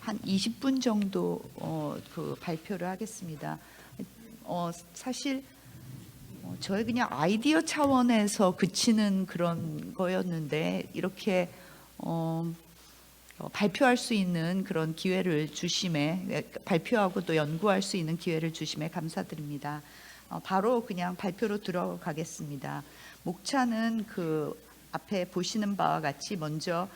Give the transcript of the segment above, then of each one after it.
한 20분 정도 발표를 하겠습니다. 사실 저희 그냥 아이디어 차원에서 그치는 그런 거였는데 이렇게 발표할 수 있는 그런 기회를 주심에, 발표하고 또 연구할 수 있는 기회를 주심에 감사드립니다. 바로 그냥 발표로 들어가겠습니다. 목차는 그 앞에 보시는 바와 같이 먼저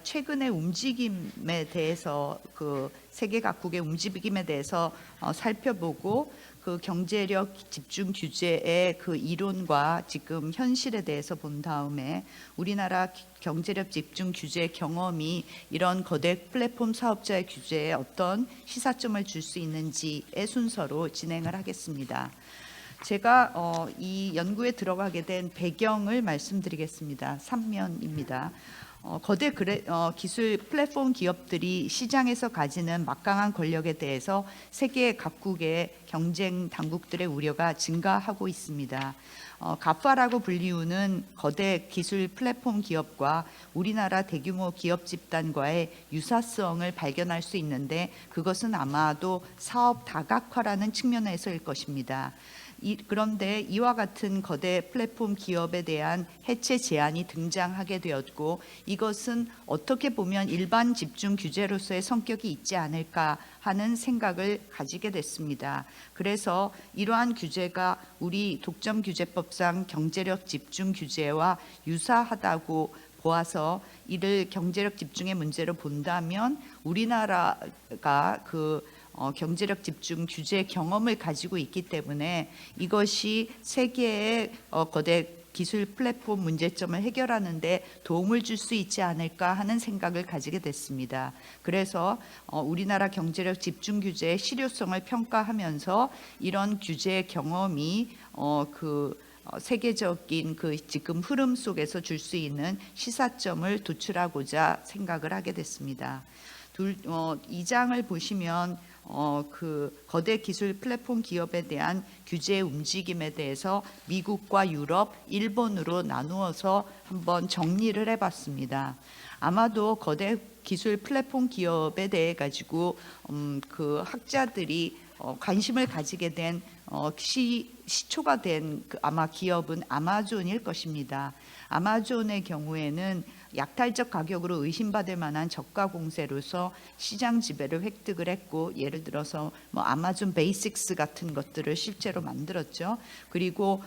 최근의 움직임에 대해서, 그 세계 각국의 움직임에 대해서 살펴보고, 그 경제력 집중 규제의 그 이론과 지금 현실에 대해서 본 다음에 우리나라 경제력 집중 규제 경험이 이런 거대 플랫폼 사업자의 규제에 어떤 시사점을 줄 수 있는지의 순서로 진행을 하겠습니다. 제가 이 연구에 들어가게 된 배경을 말씀드리겠습니다. 3면입니다. 거대 기술 플랫폼 기업들이 시장에서 가지는 막강한 권력에 대해서 세계 각국의 경쟁 당국들의 우려가 증가하고 있습니다. 가파라고 불리우는 거대 기술 플랫폼 기업과 우리나라 대규모 기업 집단과의 유사성을 발견할 수 있는데, 그것은 아마도 사업 다각화라는 측면에서일 것입니다. 그런데 이와 같은 거대 플랫폼 기업에 대한 해체 제한이 등장하게 되었고, 이것은 어떻게 보면 일반 집중 규제로서의 성격이 있지 않을까 하는 생각을 가지게 됐습니다. 그래서 이러한 규제가 우리 독점규제법상 경제력 집중 규제와 유사하다고 보아서, 이를 경제력 집중의 문제로 본다면 우리나라가 경제력 집중 규제 경험을 가지고 있기 때문에 이것이 세계의 거대 기술 플랫폼 문제점을 해결하는 데 도움을 줄 수 있지 않을까 하는 생각을 가지게 됐습니다. 그래서 우리나라 경제력 집중 규제의 실효성을 평가하면서 이런 규제 경험이 세계적인 그 지금 흐름 속에서 줄 수 있는 시사점을 도출하고자 생각을 하게 됐습니다. 이 장을 보시면 그 거대 기술 플랫폼 기업에 대한 규제 움직임에 대해서 미국과 유럽, 일본으로 나누어서 한번 정리를 해봤습니다. 아마도 거대 기술 플랫폼 기업에 대해 가지고 그 학자들이 관심을 가지게 된 시초가 된 아마 기업은 아마존일 것입니다. 아마존의 경우에는 약탈적 가격으로 의심받을 만한 저가 공세로서 시장 지배를 획득을 했고, 예를 들어서 아마존 베이식스 같은 것들을 실제로 만들었죠. 그리고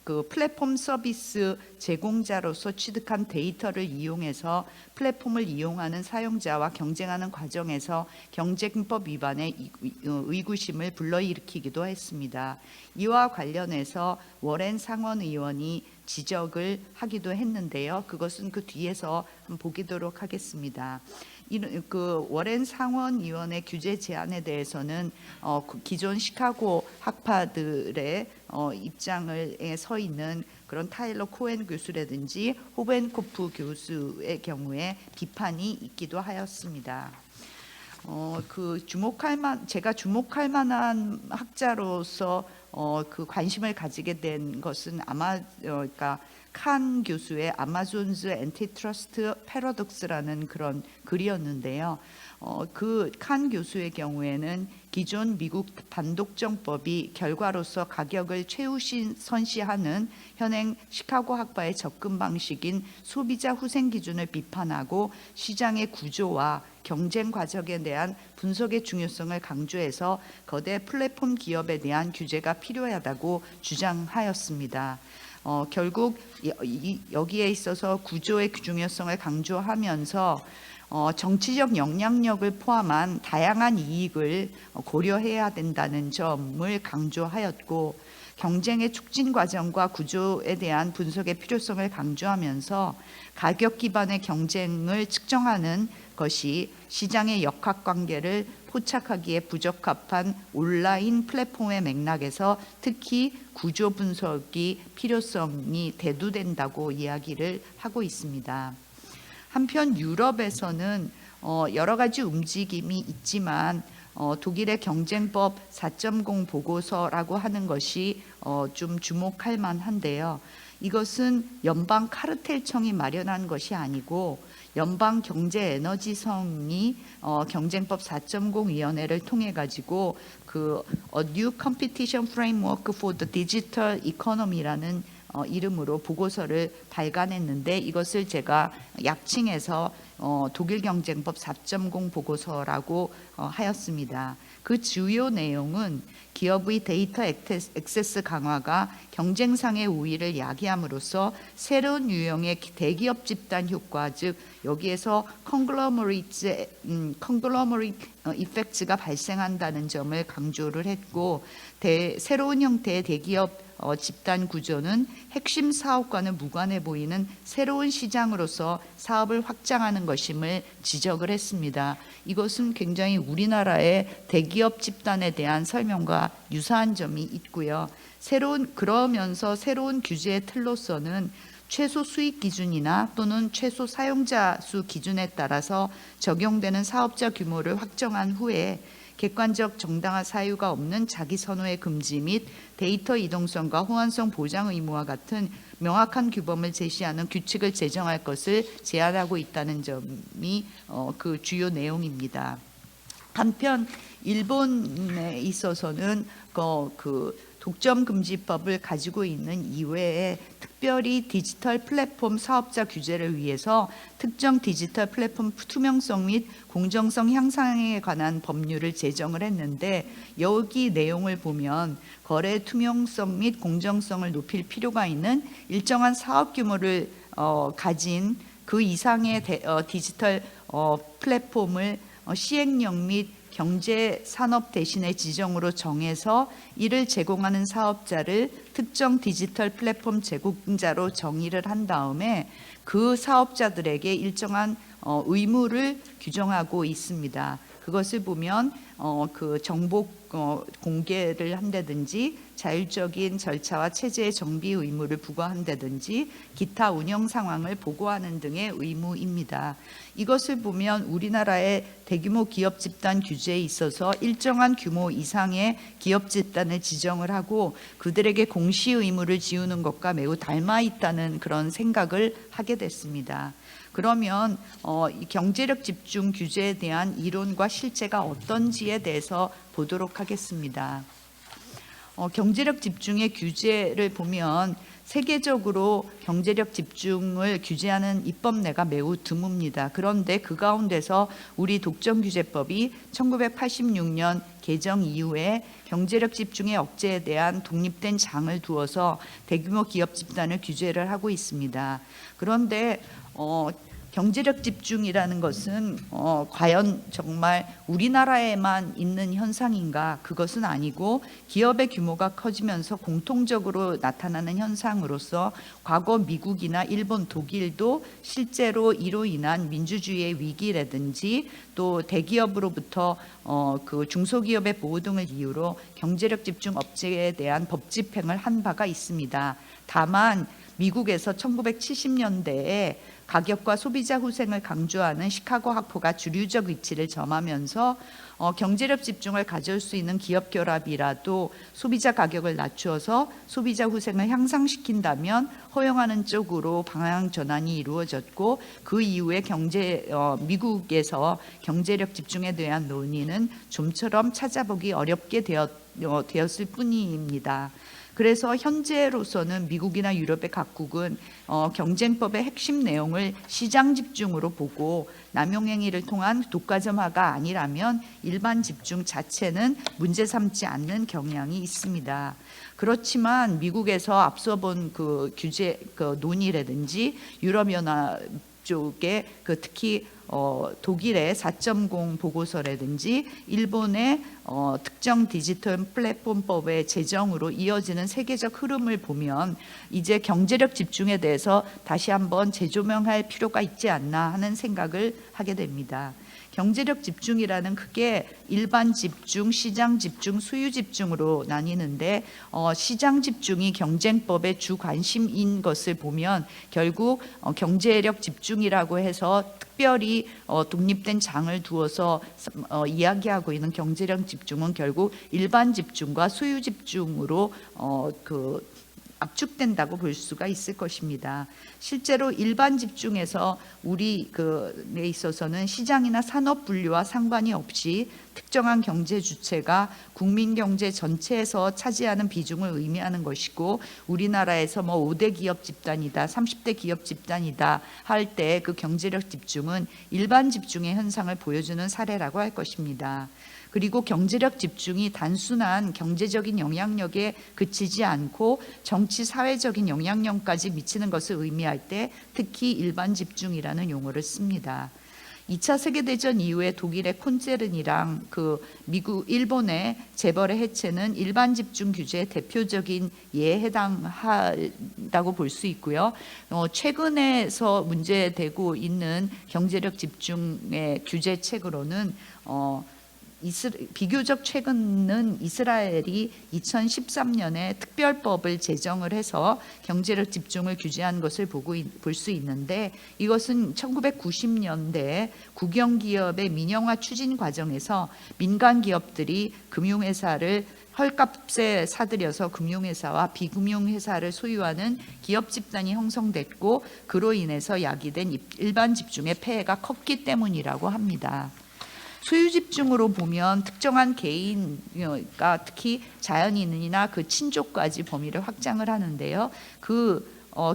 그 플랫폼 서비스 제공자로서 취득한 데이터를 이용해서 플랫폼을 이용하는 사용자와 경쟁하는 과정에서 경쟁법 위반의 의구심을 불러일으키기도 했습니다. 이와 관련해서 워렌 상원 의원이 지적을 하기도 했는데요. 그것은 그 뒤에서 한번 보도록 하겠습니다. 그 워렌 상원 의원의 규제 제안에 대해서는 기존 시카고 학파들의 입장에 서 있는 그런 타일러 코엔 교수라든지 호벤코프 교수의 경우에 비판이 있기도 하였습니다. 제가 주목할 만한 학자로서 그 관심을 가지게 된 것은 그러니까 칸 교수의 아마존즈 엔티트러스트 패러독스라는 그런 글이었는데요. 그 칸 교수의 경우에는 기존 미국 반독점법이 결과로서 가격을 최우선시하는 현행 시카고 학파의 접근 방식인 소비자 후생 기준을 비판하고, 시장의 구조와 경쟁 과정에 대한 분석의 중요성을 강조해서 거대 플랫폼 기업에 대한 규제가 필요하다고 주장하였습니다. 결국 여기에 있어서 구조의 중요성을 강조하면서 정치적 영향력을 포함한 다양한 이익을 고려해야 된다는 점을 강조하였고, 경쟁의 촉진 과정과 구조에 대한 분석의 필요성을 강조하면서 가격 기반의 경쟁을 측정하는 것이 시장의 역학관계를 포착하기에 부적합한 온라인 플랫폼의 맥락에서 특히 구조 분석이 필요성이 대두된다고 이야기를 하고 있습니다. 한편 유럽에서는 여러 가지 움직임이 있지만 독일의 경쟁법 4.0 보고서라고 하는 것이 좀 주목할 만한데요. 이것은 연방 카르텔청이 마련한 것이 아니고 연방 경제에너지성이 경쟁법 4.0 위원회를 통해 가지고 그 New Competition Framework for the Digital Economy라는 이름으로 보고서를 발간했는데, 이것을 제가 약칭해서 독일 경쟁법 4.0 보고서라고 하였습니다. 그 주요 내용은 기업의 데이터 액세스 강화가 경쟁상의 우위를 야기함으로써 새로운 유형의 대기업 집단 효과, 즉 여기에서 컨글로머리트 이펙트가 발생한다는 점을 강조를 했고, 새로운 형태의 대기업 집단 구조는 핵심 사업과는 무관해 보이는 새로운 시장으로서 사업을 확장하는 것임을 지적을 했습니다. 이것은 굉장히 우리나라의 대기업 집단에 대한 설명과 유사한 점이 있고요. 그러면서 새로운 규제의 틀로서는 최소 수익 기준이나 또는 최소 사용자 수 기준에 따라서 적용되는 사업자 규모를 확정한 후에 객관적 정당한 사유가 없는 자기 선호의 금지 및 데이터 이동성과 호환성 보장 의무와 같은 명확한 규범을 제시하는 규칙을 제정할 것을 제안하고 있다는 점이 그 주요 내용입니다. 한편 일본에 있어서는 그 독점금지법을 가지고 있는 이외에 특별히 디지털 플랫폼 사업자 규제를 위해서 특정 디지털 플랫폼 투명성 및 공정성 향상에 관한 법률을 제정을 했는데, 여기 내용을 보면 거래 투명성 및 공정성을 높일 필요가 있는 일정한 사업 규모를 가진 그 이상의 디지털 플랫폼을 시행령 및 경제 산업 대신의 지정으로 정해서 이를 제공하는 사업자를 특정 디지털 플랫폼 제공자로 정의를 한 다음에 그 사업자들에게 일정한 의무를 규정하고 있습니다. 그것을 보면 그 정보 공개를 한다든지 자율적인 절차와 체제의 정비 의무를 부과한다든지 기타 운영 상황을 보고하는 등의 의무입니다. 이것을 보면 우리나라의 대규모 기업 집단 규제에 있어서 일정한 규모 이상의 기업 집단을 지정을 하고 그들에게 공시 의무를 지우는 것과 매우 닮아 있다는 그런 생각을 하게 됐습니다. 그러면 이 경제력 집중 규제에 대한 이론과 실제가 어떤지에 대해서 보도록 하겠습니다. 경제력 집중의 규제를 보면 세계적으로 경제력 집중을 규제하는 입법례가 매우 드뭅니다. 그런데 그 가운데서 우리 독점규제법이 1986년 개정 이후에 경제력 집중의 억제에 대한 독립된 장을 두어서 대규모 기업 집단을 규제를 하고 있습니다. 그런데 경제력 집중이라는 것은 과연 정말 우리나라에만 있는 현상인가? 그것은 아니고 기업의 규모가 커지면서 공통적으로 나타나는 현상으로서 과거 미국이나 일본, 독일도 실제로 이로 인한 민주주의의 위기라든지 또 대기업으로부터 그 중소기업의 보호 등을 이유로 경제력 집중 억제에 대한 법 집행을 한 바가 있습니다. 다만 미국에서 1970년대에 가격과 소비자 후생을 강조하는 시카고 학포가 주류적 위치를 점하면서 경제력 집중을 가져올 수 있는 기업 결합이라도 소비자 가격을 낮추어서 소비자 후생을 향상시킨다면 허용하는 쪽으로 방향 전환이 이루어졌고, 그 이후에 미국에서 경제력 집중에 대한 논의는 좀처럼 찾아보기 어렵게 되었을 뿐입니다. 그래서 현재로서는 미국이나 유럽의 각국은 경쟁법의 핵심 내용을 시장 집중으로 보고 남용행위를 통한 독과점화가 아니라면 일반 집중 자체는 문제 삼지 않는 경향이 있습니다. 그렇지만 미국에서 앞서 본 그 규제 논의라든지 유럽연합 쪽에 특히 독일의 4.0 보고서라든지 일본의 특정 디지털 플랫폼법의 제정으로 이어지는 세계적 흐름을 보면 이제 경제력 집중에 대해서 다시 한번 재조명할 필요가 있지 않나 하는 생각을 하게 됩니다. 경제력 집중이라는 크게 일반 집중, 시장 집중, 수요 집중으로 나뉘는데 시장 집중이 경쟁법의 주 관심인 것을 보면 결국 경제력 집중이라고 해서 특별히 독립된 장을 두어서 이야기하고 있는 경제력 집중은 결국 일반 집중과 수요 집중으로 압축된다고 볼 수가 있을 것입니다. 실제로 일반 집중에서 우리 에 있어서는 시장이나 산업 분류와 상관이 없이 특정한 경제 주체가 국민 경제 전체에서 차지하는 비중을 의미하는 것이고, 우리나라에서 5대 기업 집단이다, 30대 기업 집단이다 할 때 그 경제력 집중은 일반 집중의 현상을 보여주는 사례라고 할 것입니다. 그리고 경제력 집중이 단순한 경제적인 영향력에 그치지 않고 정치 사회적인 영향력까지 미치는 것을 의미할 때 특히 일반 집중이라는 용어를 씁니다. 2차 세계대전 이후에 독일의 콘체른이랑 미국, 일본의 재벌의 해체는 일반 집중 규제의 대표적인 예에 해당한다고 볼 수 있고요. 최근에서 문제되고 있는 경제력 집중의 규제책으로는 비교적 최근은 이스라엘이 2013년에 특별법을 제정을 해서 경제력 집중을 규제한 것을 볼 수 있는데, 이것은 1990년대 국영기업의 민영화 추진 과정에서 민간 기업들이 금융회사를 헐값에 사들여서 금융회사와 비금융회사를 소유하는 기업 집단이 형성됐고, 그로 인해서 야기된 일반 집중의 폐해가 컸기 때문이라고 합니다. 소유 집중으로 보면 특정한 개인과 특히 자연인이나 그 친족까지 범위를 확장을 하는데요.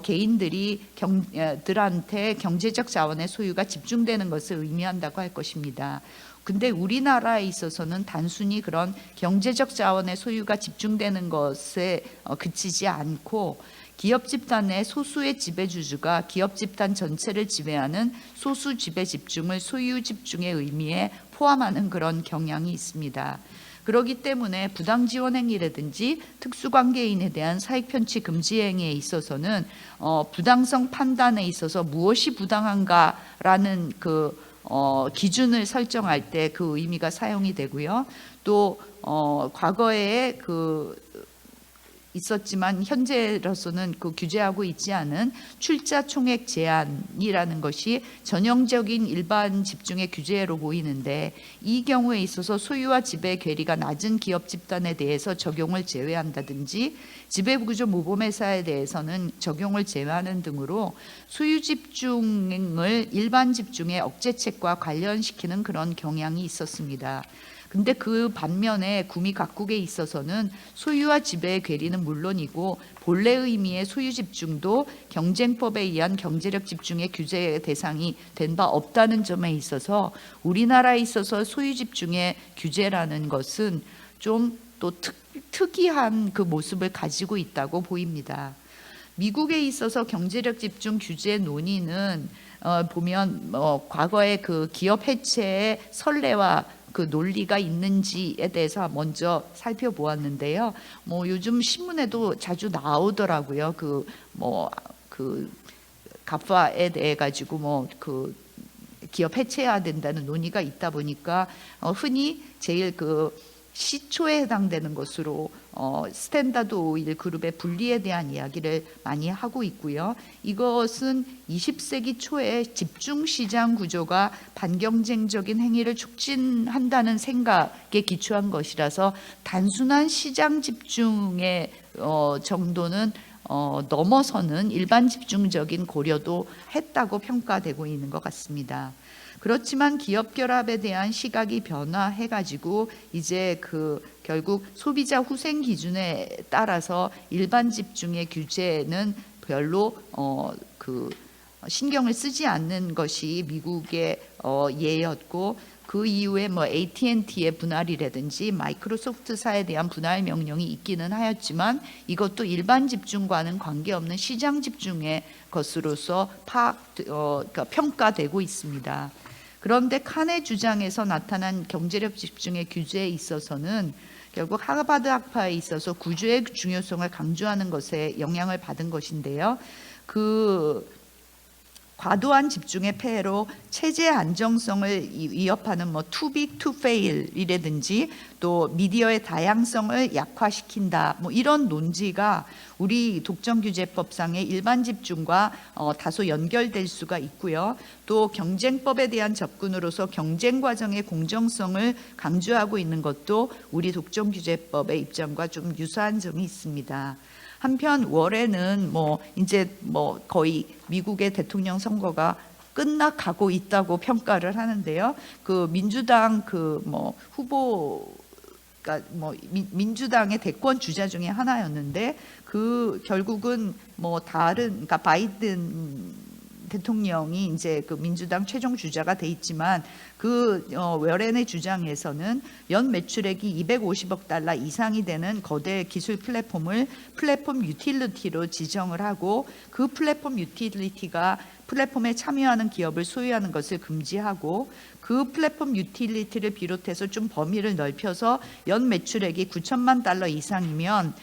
개인들한테 경제적 자원의 소유가 집중되는 것을 의미한다고 할 것입니다. 근데 우리나라에 있어서는 단순히 그런 경제적 자원의 소유가 집중되는 것에 그치지 않고, 기업 집단의 소수의 지배주주가 기업 집단 전체를 지배하는 소수 지배 집중을 소유 집중의 의미에 포함하는 그런 경향이 있습니다. 그렇기 때문에 부당 지원 행위라든지 특수관계인에 대한 사익 편취 금지 행위에 있어서는 부당성 판단에 있어서 무엇이 부당한가라는 기준을 설정할 때 그 의미가 사용이 되고요. 또 과거에 있었지만 현재로서는 규제하고 있지 않은 출자 총액 제한이라는 것이 전형적인 일반 집중의 규제로 보이는데, 이 경우에 있어서 소유와 지배 괴리가 낮은 기업 집단에 대해서 적용을 제외한다든지 지배구조 모범회사에 대해서는 적용을 제외하는 등으로 소유 집중을 일반 집중의 억제책과 관련시키는 그런 경향이 있었습니다. 근데 그 반면에 구미 각국에 있어서는 소유와 지배의 괴리는 물론이고 본래 의미의 소유 집중도 경쟁법에 의한 경제력 집중의 규제의 대상이 된 바 없다는 점에 있어서 우리나라에 있어서 소유 집중의 규제라는 것은 좀 또 특이한 그 모습을 가지고 있다고 보입니다. 미국에 있어서 경제력 집중 규제 논의는 보면 과거의 그 기업 해체의 선례와 그 논리가 있는지에 대해서 먼저 살펴보았는데요. 요즘 신문에도 자주 나오더라고요. 가파에 대해 가지고 기업 해체해야 된다는 논의가 있다 보니까 흔히 제일 시초에 해당되는 것으로 스탠다드 오일 그룹의 분리에 대한 이야기를 많이 하고 있고요. 이것은 20세기 초에 집중 시장 구조가 반경쟁적인 행위를 촉진한다는 생각에 기초한 것이라서 단순한 시장 집중의 정도는 넘어서는 일반 집중적인 고려도 했다고 평가되고 있는 것 같습니다. 그렇지만 기업 결합에 대한 시각이 변화해가지고 이제 결국 소비자 후생 기준에 따라서 일반 집중의 규제는 별로 신경을 쓰지 않는 것이 미국의 예였고, 그 이후에 AT&T의 분할이라든지 마이크로소프트사에 대한 분할 명령이 있기는 하였지만 이것도 일반 집중과는 관계없는 시장 집중의 것으로서 평가되고 있습니다. 그런데 칸의 주장에서 나타난 경제력 집중의 규제에 있어서는 결국 하버드 학파에 있어서 구조의 중요성을 강조하는 것에 영향을 받은 것인데요. 과도한 집중의 폐해로 체제 안정성을 위협하는 too big to fail이라든지 또 미디어의 다양성을 약화시킨다, 이런 논지가 우리 독점규제법상의 일반 집중과 다소 연결될 수가 있고요. 또 경쟁법에 대한 접근으로서 경쟁 과정의 공정성을 강조하고 있는 것도 우리 독점규제법의 입장과 좀 유사한 점이 있습니다. 한편 월에는 뭐 이제 뭐 거의 미국의 대통령 선거가 끝나가고 있다고 평가를 하는데요. 그 민주당 그 뭐 후보가 뭐 민주당의 대권 주자 중에 하나였는데 그 결국은 뭐 다른 그러니까 바이든 대통령이 이제 그 민주당 최종 주자가 돼 있지만 그 워렌의 주장에서는 연 매출액이 250억 달러 이상이 되는 거대 기술 플랫폼을 플랫폼 유틸리티로 지정을 하고 그 플랫폼 유틸리티가 플랫폼에 참여하는 기업을 소유하는 것을 금지하고 그 플랫폼 유틸리티를 비롯해서 좀 범위를 넓혀서 연 매출액이 9천만 달러 이상이면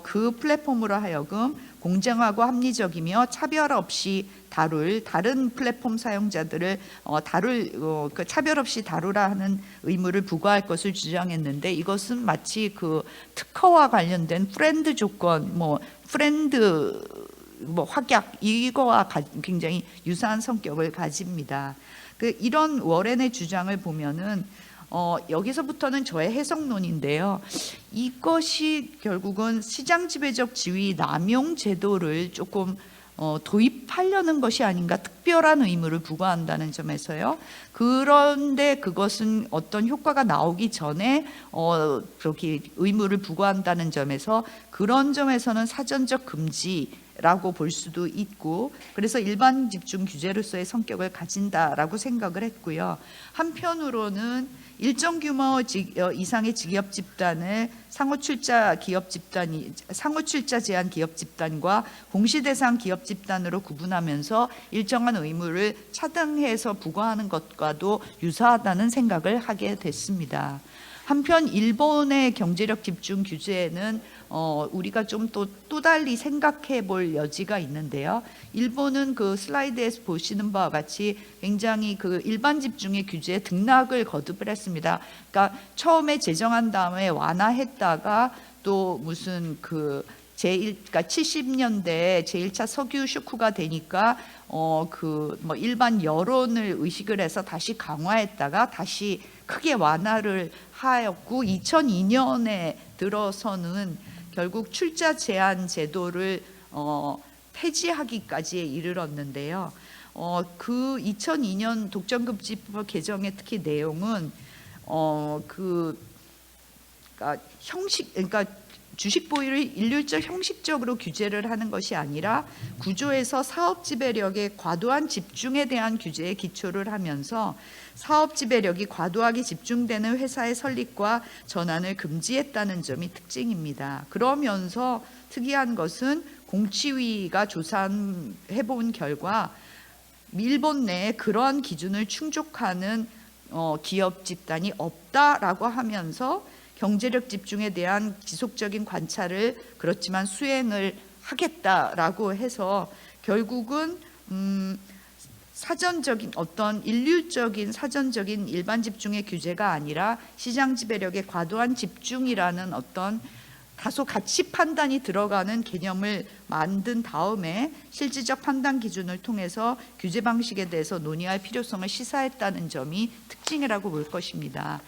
그 플랫폼으로 하여금 공정하고 합리적이며 차별 없이 다룰 다른 플랫폼 사용자들을 그 차별 없이 다루라 하는 의무를 부과할 것을 주장했는데 이것은 마치 그 특허와 관련된 프렌드 조건 프렌드 확약 이거와 굉장히 유사한 성격을 가집니다. 이런 워렌의 주장을 보면은 여기서부터는 저의 해석론인데요. 이것이 결국은 시장 지배적 지위 남용 제도를 조금 도입하려는 것이 아닌가, 특별한 의무를 부과한다는 점에서요. 그런데 그것은 어떤 효과가 나오기 전에 그렇게 의무를 부과한다는 점에서 그런 점에서는 사전적 금지라고 볼 수도 있고 그래서 일반 집중 규제로서의 성격을 가진다라고 생각을 했고요. 한편으로는 일정 규모 이상의 기업 집단을 상호 출자 제한 기업 집단과 공시 대상 기업 집단으로 구분하면서 일정한 의무를 차등해서 부과하는 것과도 유사하다는 생각을 하게 됐습니다. 한편 일본의 경제력 집중 규제는 우리가 좀 또 달리 생각해 볼 여지가 있는데요. 일본은 그 슬라이드에서 보시는 바와 같이 굉장히 그 일반 집중의 규제에 등락을 거듭을 했습니다. 그러니까 처음에 제정한 다음에 완화했다가 또 무슨 그러니까 70년대에 제1차 석유 쇼크가 되니까 일반 여론을 의식을 해서 다시 강화했다가 다시 크게 완화를 하였고 2002년에 들어서는 결국 출자 제한 제도를 폐지하기까지 이르렀는데요. 그 2002년 독점금지법 개정의 특히 내용은 그러니까 주식 보유를 일률적 형식적으로 규제를 하는 것이 아니라 구조에서 사업 지배력의 과도한 집중에 대한 규제에 기초를 하면서 사업 지배력이 과도하게 집중되는 회사의 설립과 전환을 금지했다는 점이 특징입니다. 그러면서 특이한 것은 공치위가 조사해 본 결과 일본 내에 그러한 기준을 충족하는 기업 집단이 없다라고 하면서 경제력 집중에 대한 지속적인 관찰을 그렇지만 수행을 하겠다라고 해서 결국은 사전적인 어떤 일률적인 사전적인 일반 집중의 규제가 아니라 시장 지배력의 과도한 집중이라는 어떤 다소 가치 판단이 들어가는 개념을 만든 다음에 실질적 판단 기준을 통해서 규제 방식에 대해서 논의할 필요성을 시사했다는 점이 특징이라고 볼 것입니다.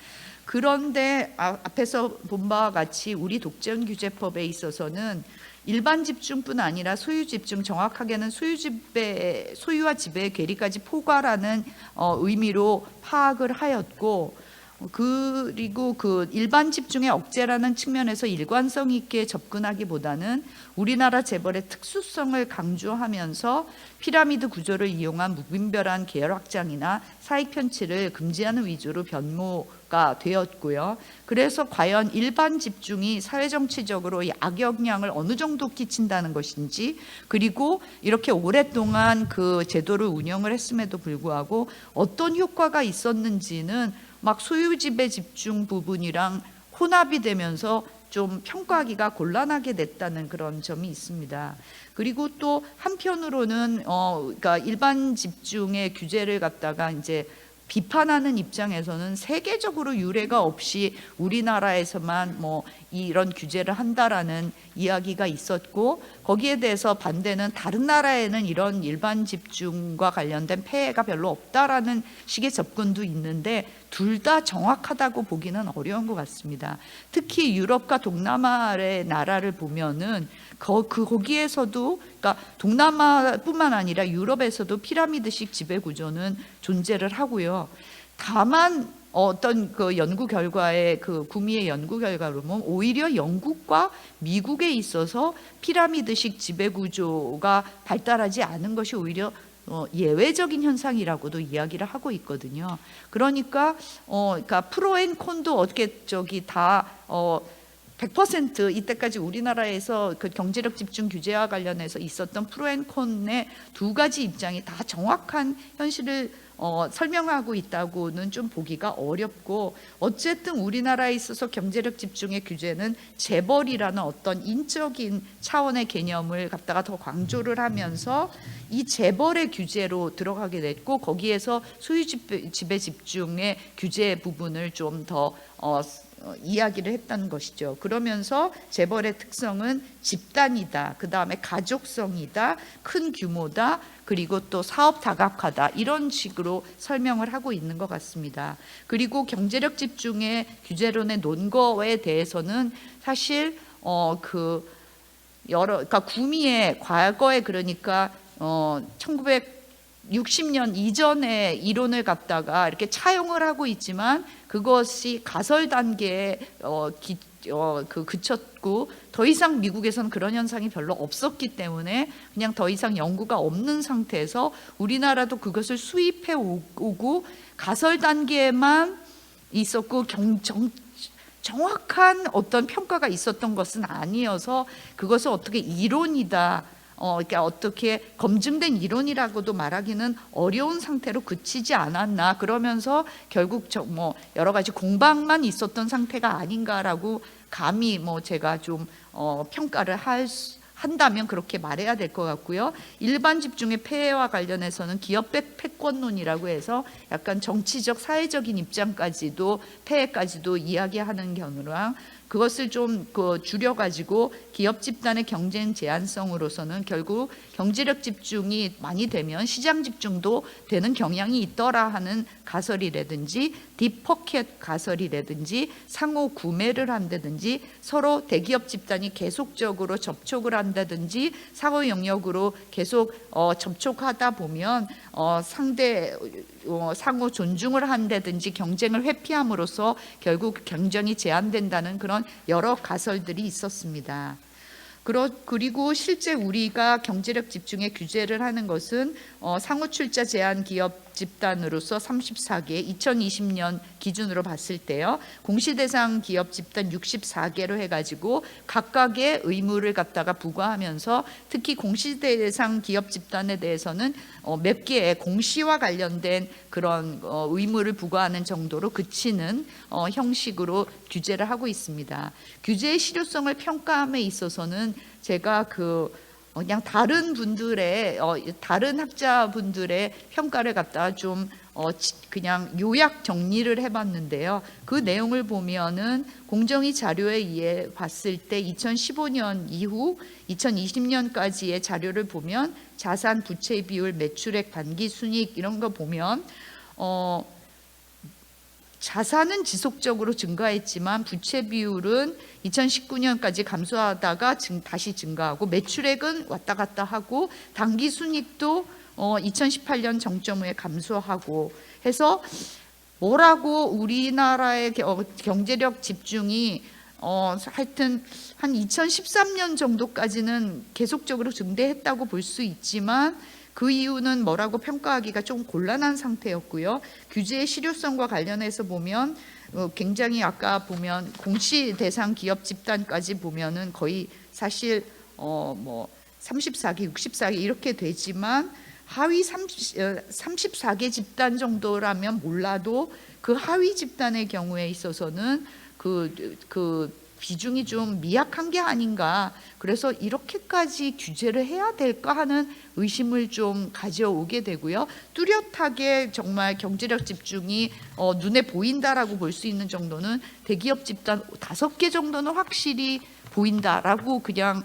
그런데 앞에서 본 바와 같이 우리 독점규제법에 있어서는 일반 집중뿐 아니라 소유 집중, 정확하게는 소유와 지배의 괴리까지 포괄하는 의미로 파악을 하였고, 그리고 그 일반 집중의 억제라는 측면에서 일관성 있게 접근하기보다는 우리나라 재벌의 특수성을 강조하면서 피라미드 구조를 이용한 무분별한 계열 확장이나 사익 편취를 금지하는 위주로 변모가 되었고요. 그래서 과연 일반 집중이 사회정치적으로 악영향을 어느 정도 끼친다는 것인지, 그리고 이렇게 오랫동안 그 제도를 운영을 했음에도 불구하고 어떤 효과가 있었는지는 막 소유지배 집중 부분이랑 혼합이 되면서 좀 평가하기가 곤란하게 됐다는 그런 점이 있습니다. 그리고 또 한편으로는 그러니까 일반 집중의 규제를 갖다가 이제 비판하는 입장에서는 세계적으로 유례가 없이 우리나라에서만 이런 규제를 한다라는 이야기가 있었고, 거기에 대해서 반대는 다른 나라에는 이런 일반 집중과 관련된 폐해가 별로 없다라는 식의 접근도 있는데 둘 다 정확하다고 보기는 어려운 것 같습니다. 특히 유럽과 동남아의 나라를 보면은 거기에서도, 그러니까 동남아뿐만 아니라 유럽에서도 피라미드식 지배 구조는 존재를 하고요. 다만 어떤 그 연구 결과에, 그 구미의 연구 결과로 보면 오히려 영국과 미국에 있어서 피라미드식 지배 구조가 발달하지 않은 것이 오히려 예외적인 현상이라고도 이야기를 하고 있거든요. 그러니까 프로앤콘도 어떻게 다 100% 이때까지 우리나라에서 그 경제력 집중 규제와 관련해서 있었던 프로앤콘의 두 가지 입장이 다 정확한 현실을 설명하고 있다고는 좀 보기가 어렵고, 어쨌든 우리나라에 있어서 경제력 집중의 규제는 재벌이라는 어떤 인적인 차원의 개념을 갖다가 더 강조를 하면서 이 재벌의 규제로 들어가게 됐고, 거기에서 소유 지배 집중의 규제 부분을 좀 더 이야기를 했다는 것이죠. 그러면서 재벌의 특성은 집단이다, 그 다음에 가족성이다, 큰 규모다, 그리고 또 사업 다각화다, 이런 식으로 설명을 하고 있는 것 같습니다. 그리고 경제력 집중의 규제론의 논거에 대해서는 사실 그러니까 구미의 과거에, 그러니까 1960년 이전의 이론을 갖다가 이렇게 차용을 하고 있지만 그것이 가설 단계에 그쳤고, 더 이상 미국에서는 그런 현상이 별로 없었기 때문에 그냥 더 이상 연구가 없는 상태에서 우리나라도 그것을 수입해 오고 가설 단계에만 있었고 정확한 어떤 평가가 있었던 것은 아니어서 그것을 어떻게 이론이다, 그러니까 어떻게 검증된 이론이라고도 말하기는 어려운 상태로 그치지 않았나, 그러면서 결국 여러 가지 공방만 있었던 상태가 아닌가라고 감히 제가 좀 평가를 한다면 그렇게 말해야 될 것 같고요. 일반 집중의 폐해와 관련해서는 기업백 패권론이라고 해서 약간 정치적 사회적인 입장까지도 폐해까지도 이야기하는 경우랑, 그것을 좀 줄여가지고 기업 집단의 경쟁 제한성으로서는 결국 경제력 집중이 많이 되면 시장 집중도 되는 경향이 있더라 하는 가설이라든지, 딥포켓 가설이라든지, 상호 구매를 한다든지, 서로 대기업 집단이 계속적으로 접촉을 한다든지, 사고 영역으로 계속 접촉하다 보면 상호 존중을 한다든지 경쟁을 회피함으로써 결국 경쟁이 제한된다는 그런 여러 가설들이 있었습니다. 그리고 실제 우리가 경제력 집중의 규제를 하는 것은 상호 출자 제한 기업 집단으로서 34개, 2020년 기준으로 봤을 때요, 공시 대상 기업 집단 64개로 해가지고 각각의 의무를 갖다가 부과하면서, 특히 공시 대상 기업 집단에 대해서는 몇 개의 공시와 관련된 그런 의무를 부과하는 정도로 그치는 형식으로 규제를 하고 있습니다. 규제의 실효성을 평가함에 있어서는 제가 그냥 다른 학자분들의 평가를 갖다가 좀 그냥 요약 정리를 해봤는데요. 그 내용을 보면은 공정위 자료에 의해 봤을 때 2015년 이후 2020년까지의 자료를 보면 자산, 부채 비율, 매출액, 반기순이익 이런 거 보면 자산은 지속적으로 증가했지만 부채 비율은 2019년까지 감소하다가 다시 증가하고, 매출액은 왔다 갔다 하고, 당기순이익도 2018년 정점 후에 감소하고 해서 뭐라고 우리나라의 경제력 집중이 하여튼 한 2013년 정도까지는 계속적으로 증대했다고 볼 수 있지만 그 이유는 뭐라고 평가하기가 좀 곤란한 상태였고요. 규제의 실효성과 관련해서 보면 굉장히 아까 보면 공시 대상 기업 집단까지 보면은 거의 사실 34개, 64개 이렇게 되지만 하위 34개 집단 정도라면 몰라도 그 하위 집단의 경우에 있어서는 그 비중이 좀 미약한 게 아닌가, 그래서 이렇게까지 규제를 해야 될까 하는 의심을 좀 가져오게 되고요. 뚜렷하게 정말 경제력 집중이 눈에 보인다라고 볼 수 있는 정도는 대기업 집단 5개 정도는 확실히 보인다라고 그냥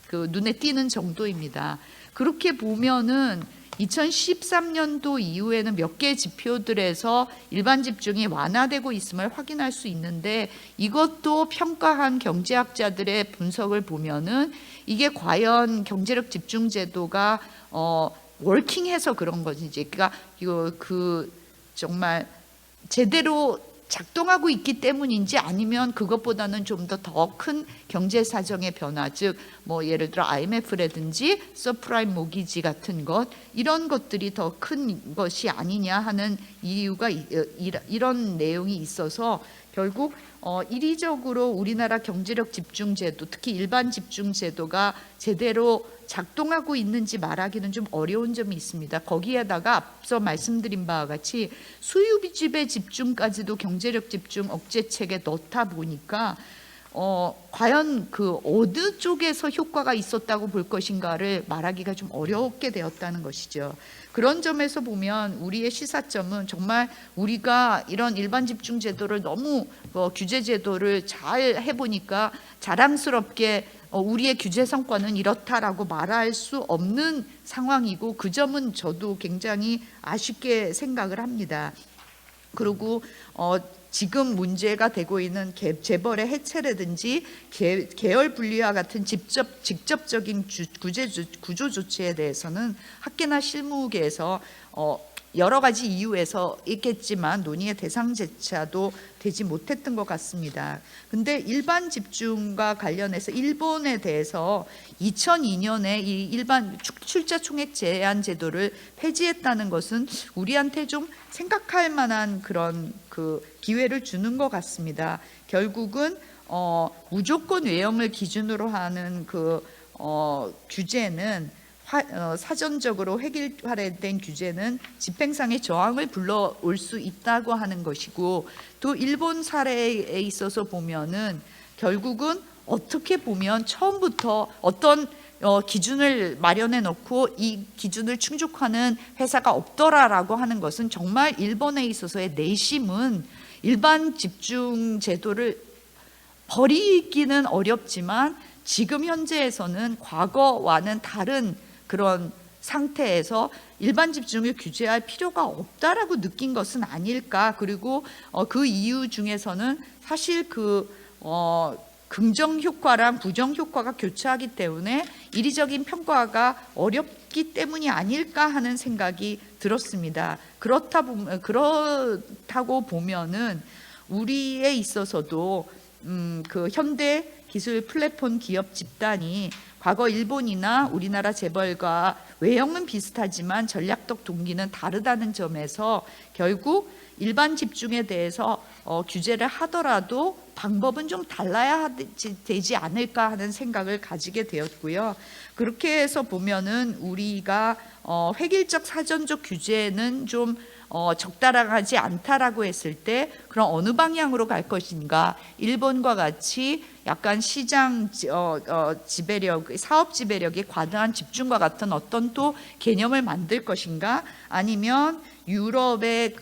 그 눈에 띄는 정도입니다. 그렇게 보면은 2013년도 이후에는 몇 개의 지표들에서 일반 집중이 완화되고 있음을 확인할 수 있는데, 이것도 평가한 경제학자들의 분석을 보면은 이게 과연 경제력 집중 제도가 워킹해서 그런 건지, 그러니까 그 정말 제대로 작동하고 있기 때문인지, 아니면 그것보다는 좀 더 큰 경제 사정의 변화, 즉 뭐 예를 들어 IMF라든지 서프라임 모기지 같은 것, 이런 것들이 더 큰 것이 아니냐 하는 이유가 이런 내용이 있어서, 결국 이리적으로 우리나라 경제력 집중 제도, 특히 일반 집중 제도가 제대로 작동하고 있는지 말하기는 좀 어려운 점이 있습니다. 거기에다가 앞서 말씀드린 바와 같이 수요집의 집중까지도 경제력 집중 억제책에 넣다 보니까 과연 그 어느 쪽에서 효과가 있었다고 볼 것인가를 말하기가 좀 어렵게 되었다는 것이죠. 그런 점에서 보면 우리의 시사점은 정말 우리가 이런 일반 집중 제도를 너무 규제 제도를 잘 해보니까 자랑스럽게 우리의 규제 성과는 이렇다라고 말할 수 없는 상황이고, 그 점은 저도 굉장히 아쉽게 생각을 합니다. 그리고 지금 문제가 되고 있는 재벌의 해체라든지 계열 분리와 같은 직접적인 구조 조치에 대해서는 학계나 실무계에서 여러 가지 이유에서 있겠지만 논의의 대상조차도 되지 못했던 것 같습니다. 근데 일반 집중과 관련해서 일본에 대해서 2002년에 이 일반 출자 총액 제한 제도를 폐지했다는 것은 우리한테 좀 생각할 만한 그런 그 기회를 주는 것 같습니다. 결국은 무조건 외형을 기준으로 하는 그 규제는 사전적으로 획일화된 규제는 집행상의 저항을 불러올 수 있다고 하는 것이고, 또 일본 사례에 있어서 보면은 결국은 어떻게 보면 처음부터 어떤 기준을 마련해 놓고 이 기준을 충족하는 회사가 없더라라고 하는 것은, 정말 일본에 있어서의 내심은 일반 집중 제도를 버리기는 어렵지만 지금 현재에서는 과거와는 다른 그런 상태에서 일반 집중을 규제할 필요가 없다라고 느낀 것은 아닐까. 그리고 그 이유 중에서는 사실 그 긍정 효과랑 부정 효과가 교차하기 때문에 이리적인 평가가 어렵기 때문이 아닐까 하는 생각이 들었습니다. 그렇다고 보면은 우리에 있어서도 그 현대 기술 플랫폼 기업 집단이 과거 일본이나 우리나라 재벌과 외형은 비슷하지만 전략적 동기는 다르다는 점에서 결국 일반 집중에 대해서 규제를 하더라도 방법은 좀 달라야 되지 않을까 하는 생각을 가지게 되었고요. 그렇게 해서 보면은 우리가 획일적 사전적 규제는 좀 적당하지 않다라고 했을 때, 그럼 어느 방향으로 갈 것인가? 일본과 같이 약간 시장 지배력, 사업 지배력이 과다한 집중과 같은 어떤 또 개념을 만들 것인가? 아니면 유럽의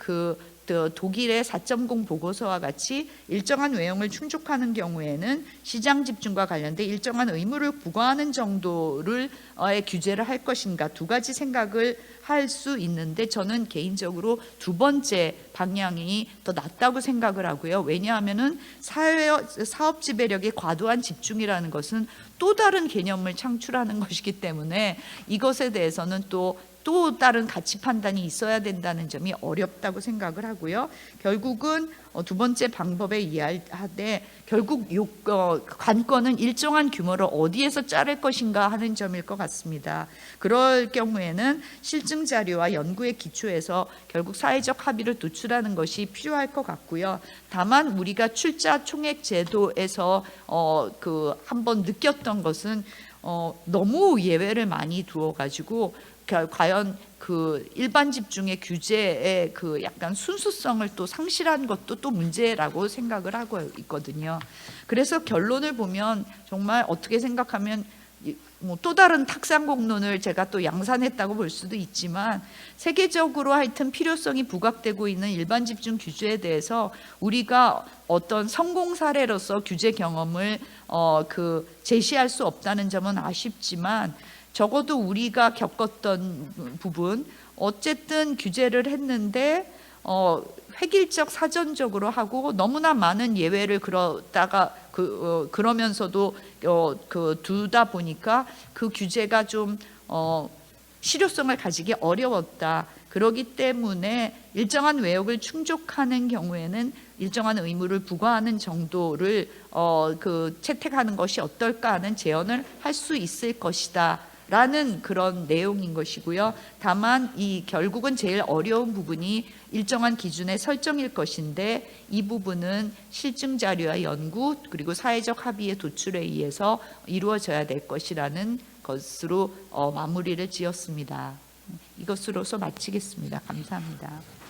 독일의 4.0 보고서와 같이 일정한 외형을 충족하는 경우에는 시장 집중과 관련된 일정한 의무를 부과하는 정도를 규제를 할 것인가, 두 가지 생각을 할 수 있는데, 저는 개인적으로 두 번째 방향이 더 낫다고 생각을 하고요. 왜냐하면은 사업 지배력의 과도한 집중이라는 것은 또 다른 개념을 창출하는 것이기 때문에 이것에 대해서는 또 다른 가치 판단이 있어야 된다는 점이 어렵다고 생각을 하고요. 결국은 두 번째 방법에 의하되 결국 관건은 일정한 규모를 어디에서 자를 것인가 하는 점일 것 같습니다. 그럴 경우에는 실증 자료와 연구의 기초에서 결국 사회적 합의를 도출하는 것이 필요할 것 같고요. 다만 우리가 출자 총액 제도에서 한번 느꼈던 것은 너무 예외를 많이 두어 가지고 과연 그 일반 집중의 규제의 그 약간 순수성을 또 상실한 것도 또 문제라고 생각을 하고 있거든요. 그래서 결론을 보면 정말 어떻게 생각하면 뭐 또 다른 탁상공론을 제가 또 양산했다고 볼 수도 있지만, 세계적으로 하여튼 필요성이 부각되고 있는 일반 집중 규제에 대해서 우리가 어떤 성공 사례로서 규제 경험을 제시할 수 없다는 점은 아쉽지만, 적어도 우리가 겪었던 부분, 어쨌든 규제를 했는데 획일적 사전적으로 하고 너무나 많은 예외를 그러면서도 두다 보니까 그 규제가 좀 실효성을 가지기 어려웠다. 그렇기 때문에 일정한 외역을 충족하는 경우에는 일정한 의무를 부과하는 정도를 채택하는 것이 어떨까 하는 제언을 할 수 있을 것이다 라는 그런 내용인 것이고요. 다만 이 결국은 제일 어려운 부분이 일정한 기준의 설정일 것인데, 이 부분은 실증 자료와 연구 그리고 사회적 합의의 도출에 의해서 이루어져야 될 것이라는 것으로 마무리를 지었습니다. 이것으로서 마치겠습니다. 감사합니다.